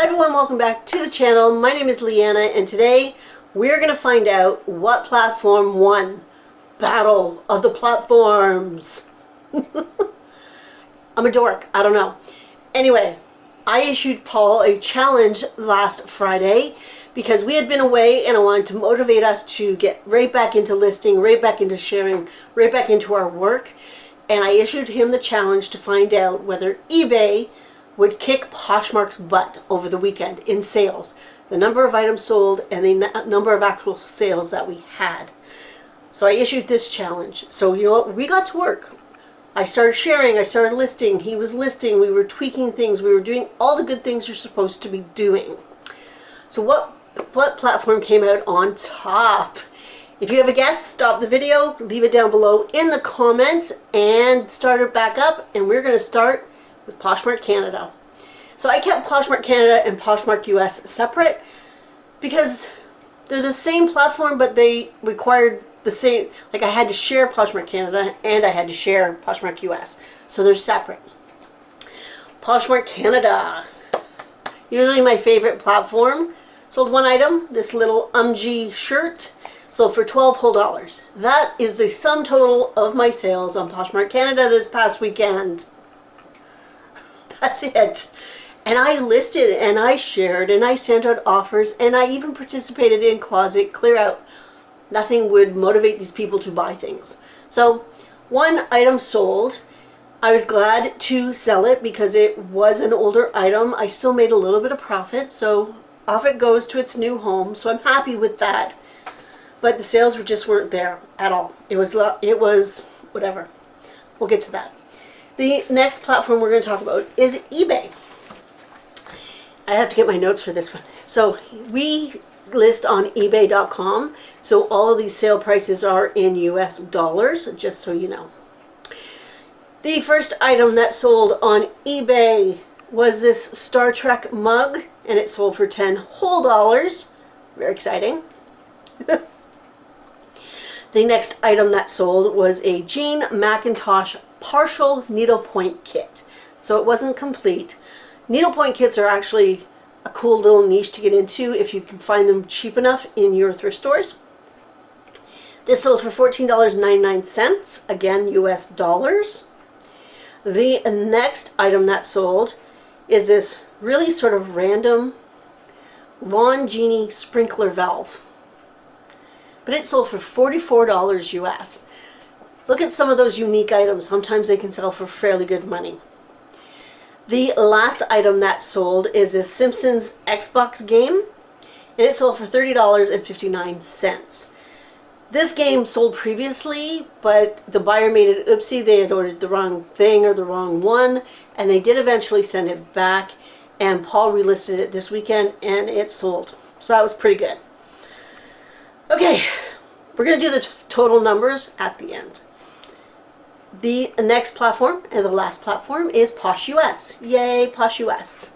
Hi everyone, welcome back to the channel. My name is Leanna and today we're going to find out what platform won. Battle of the platforms. I'm a dork, I don't know. Anyway, I issued Paul a challenge last Friday because we had been away and I wanted to motivate us to get right back into listing, right back into sharing, right back into our work. And I issued him the challenge to find out whether eBay would kick Poshmark's butt over the weekend in sales, the number of items sold and the number of actual sales that we had. So I issued this challenge. So you know what, we got to work. I started sharing, I started listing, he was listing, we were tweaking things, we were doing all the good things you're supposed to be doing. So what platform came out on top? If you have a guess, stop the video, leave it down below in the comments and start it back up, and we're going to start with Poshmark Canada. So I kept Poshmark Canada and Poshmark US separate because they're the same platform, but they required the same, like I had to share Poshmark Canada and I had to share Poshmark US. So they're separate. Poshmark Canada, usually my favorite platform. Sold one item, this little shirt, sold for $12 whole. That is the sum total of my sales on Poshmark Canada this past weekend. That's it. And I listed and I shared and I sent out offers and I even participated in closet clear out. Nothing would motivate these people to buy things. So one item sold. I was glad to sell it because it was an older item. I still made a little bit of profit, so off it goes to its new home. So I'm happy with that. But the sales weren't there at all. It was whatever. We'll get to that. The next platform we're going to talk about is eBay. I have to get my notes for this one. So we list on ebay.com. So all of these sale prices are in US dollars, just so you know. The first item that sold on eBay was this Star Trek mug, and it sold for $10 whole. Very exciting. The next item that sold was a Jean Macintosh partial needlepoint kit. So it wasn't complete. Needlepoint kits are actually a cool little niche to get into if you can find them cheap enough in your thrift stores. This sold for $14.99, again US dollars. The next item that sold is this really sort of random lawn genie sprinkler valve. But it sold for $44 US. Look at some of those unique items. Sometimes they can sell for fairly good money. The last item that sold is this Simpsons Xbox game, and it sold for $30.59. This game sold previously, but the buyer made an oopsie. They had ordered the wrong thing or the wrong one, and they did eventually send it back, and Paul relisted it this weekend, and it sold. So that was pretty good. Okay, we're going to do the total numbers at the end. The next platform, and the last platform, is Posh US. Yay, Posh US.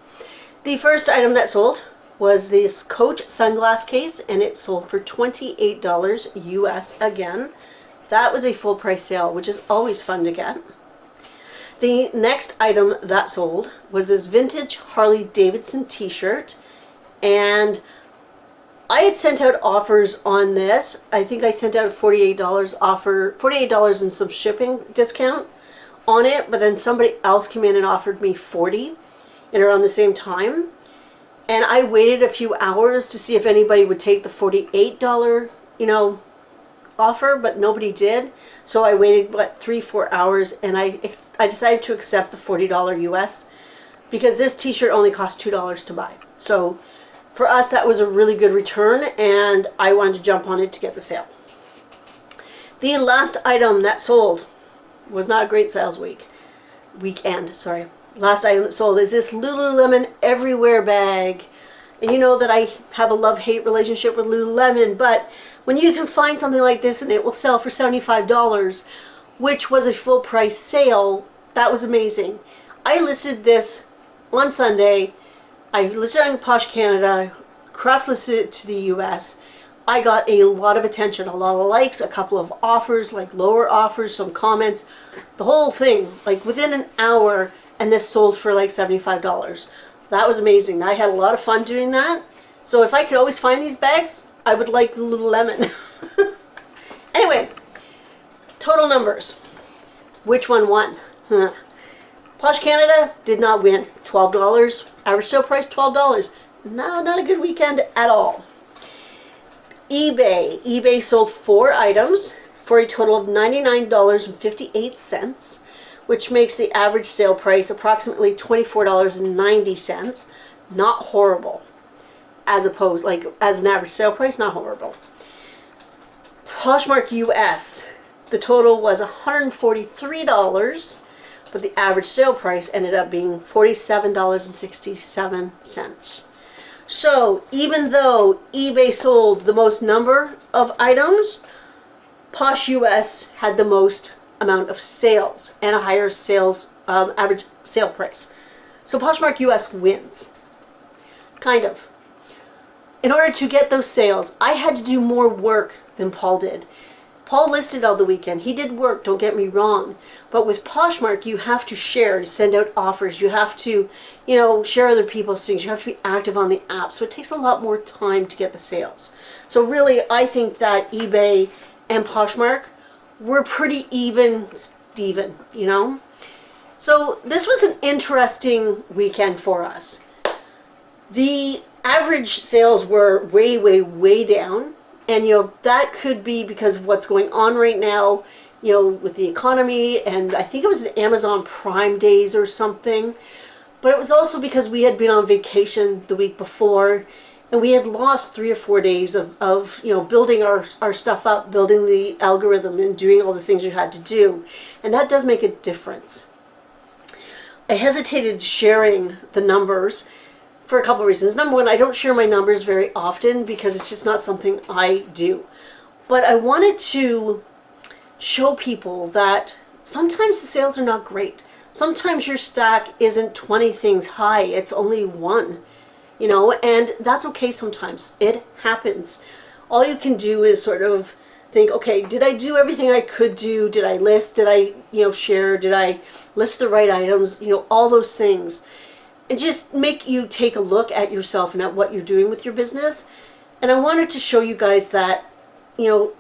The first item that sold was this Coach sunglass case, and it sold for $28 US again. That was a full price sale, which is always fun to get. The next item that sold was this vintage Harley Davidson t-shirt, and I had sent out offers on this. I think I sent out a $48 offer, $48 and some shipping discount on it, but then somebody else came in and offered me $40 and around the same time. And I waited a few hours to see if anybody would take the $48, offer, but nobody did. So I waited, 3-4 hours, and I decided to accept the $40 US because this t-shirt only cost $2 to buy. So for us, that was a really good return, and I wanted to jump on it to get the sale. The last item that sold was not a great sales weekend. Last item that sold is this Lululemon Everywhere bag. And you know that I have a love-hate relationship with Lululemon, but when you can find something like this and it will sell for $75, which was a full price sale, that was amazing. I listed this on Sunday. I listed it on Posh Canada, cross-listed it to the US. I got a lot of attention, a lot of likes, a couple of offers, like lower offers, some comments, the whole thing, like within an hour, and this sold for like $75. That was amazing. I had a lot of fun doing that. So if I could always find these bags, I would like the Lululemon. Anyway, total numbers. Which one won? Posh Canada did not win. $12. Average sale price, $12. No, not a good weekend at all. eBay. eBay sold 4 items for a total of $99.58, which makes the average sale price approximately $24.90. Not horrible. As opposed, like, as an average sale price, not horrible. Poshmark US. The total was $143, but the average sale price ended up being $47.67. So even though eBay sold the most number of items, Posh US had the most amount of sales and a higher sales average sale price. So Poshmark US wins. Kind of. In order to get those sales, I had to do more work than Paul did. Paul listed all the weekend. He did work, don't get me wrong. But with Poshmark, you have to share, send out offers. You have to, share other people's things. You have to be active on the app. So it takes a lot more time to get the sales. So really, I think that eBay and Poshmark were pretty even, Steven, So this was an interesting weekend for us. The average sales were way, way, way down. And, that could be because of what's going on right now, with the economy. And I think it was an Amazon Prime days or something. But it was also because we had been on vacation the week before. And we had lost 3 or 4 days of building our stuff up, building the algorithm and doing all the things you had to do. And that does make a difference. I hesitated sharing the numbers for a couple of reasons. Number one, I don't share my numbers very often because it's just not something I do. But I wanted to show people that sometimes the sales are not great. Sometimes your stack isn't 20 things high, it's only 1, and that's okay sometimes. It happens. All you can do is sort of think, okay, did I do everything I could do? Did I list? Did I, share? Did I list the right items? All those things. And just make you take a look at yourself and at what you're doing with your business. And I wanted to show you guys that,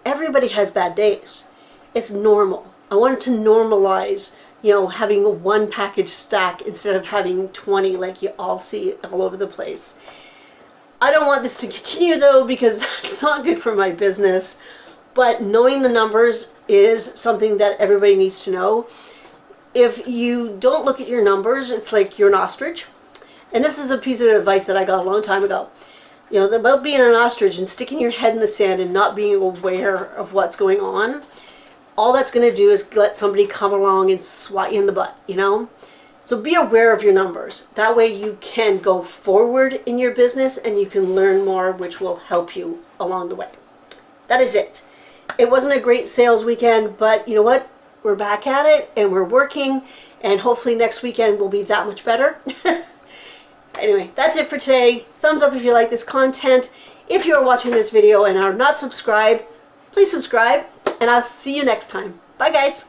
everybody has bad days. It's normal. I wanted to normalize, having a 1 package stack instead of having 20 like you all see all over the place. I don't want this to continue though because that's not good for my business. But knowing the numbers is something that everybody needs to know. If you don't look at your numbers, it's like you're an ostrich. And this is a piece of advice that I got a long time ago. About being an ostrich and sticking your head in the sand and not being aware of what's going on. All that's going to do is let somebody come along and swat you in the butt, So be aware of your numbers. That way you can go forward in your business and you can learn more, which will help you along the way. That is it. It wasn't a great sales weekend, but you know what? We're back at it and we're working, and hopefully next weekend will be that much better. Anyway, that's it for today. Thumbs up if you like this content. If you're watching this video and are not subscribed, please subscribe, and I'll see you next time. Bye, guys.